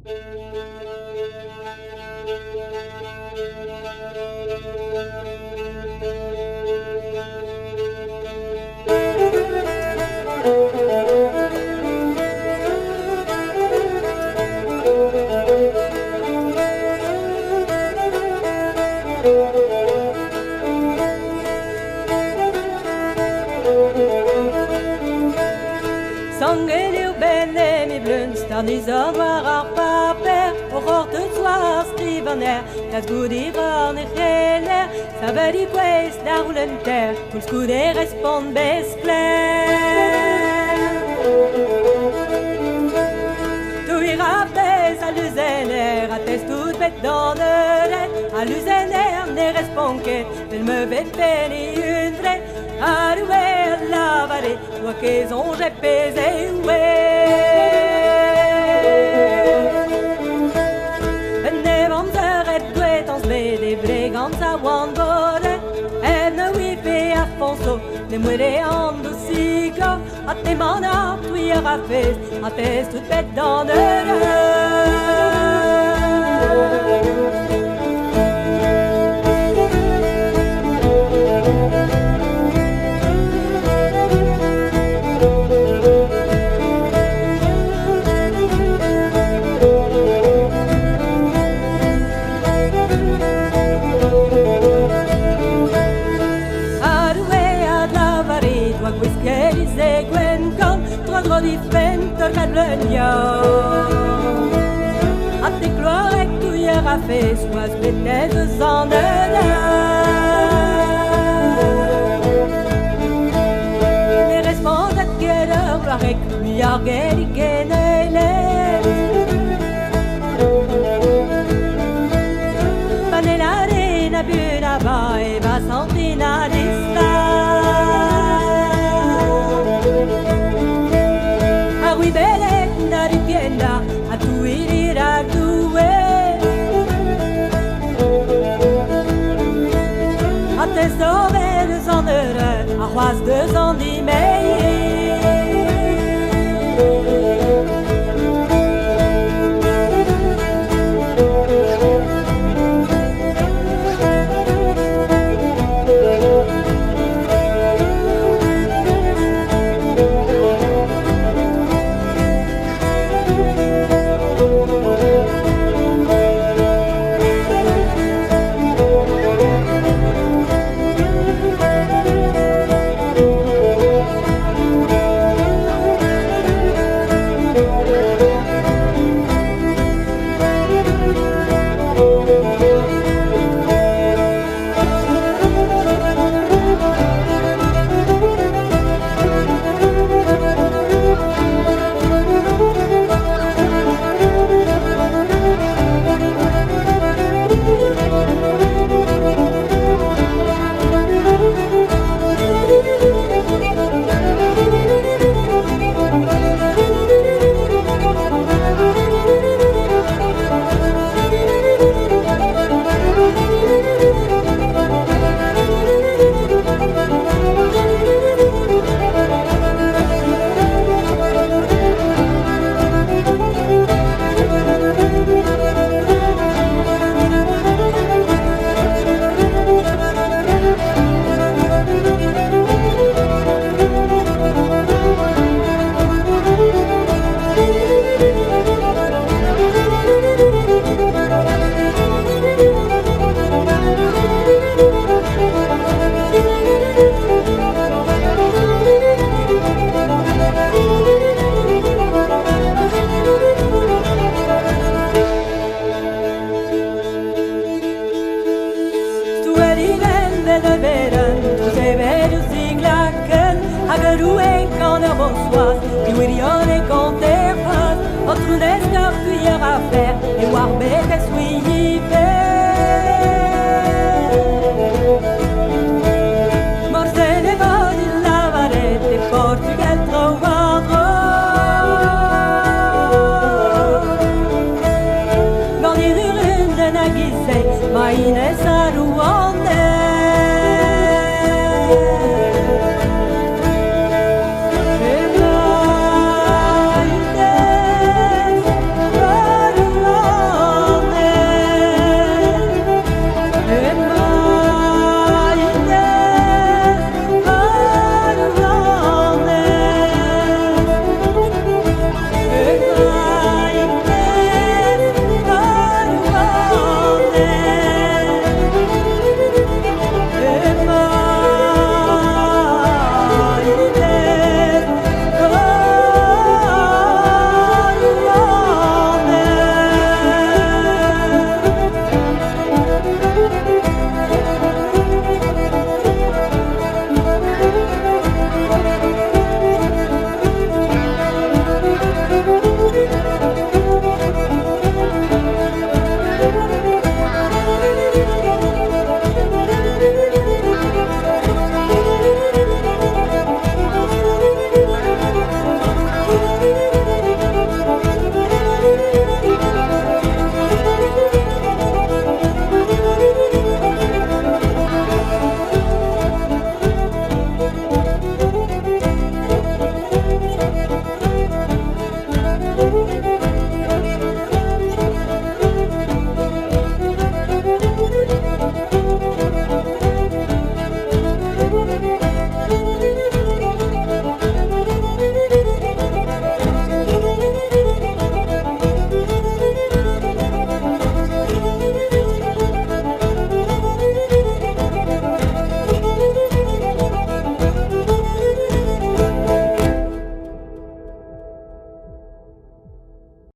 Sangen benne mi blunster nyser varar papir og hortet svar skriver ned der skulle de barne heller saber de pues der rullen der kun skulle de respond besplær tu irapes à l'usener à testout bet dans le ret à l'usener ne respond que il me vet penny une vraie à louer la vallée toi qu'ils ont j'ai pesé de bregans a wandore en a wipe a fonso de muere ando sigo a te mana tu a fest a test tout bet dans di fento calogno a te gloire tu iera fait soit peut-être sans de les respondat que leur gloire lui argeli que nele panelare na buna ba e va sentina lista oui belle na ripienda a tu irira tu a te sauver sans heure a roise de son bonsoir, du William et Conter, entre une escarpe, tu iras faire, et Warbet, est-ce oui,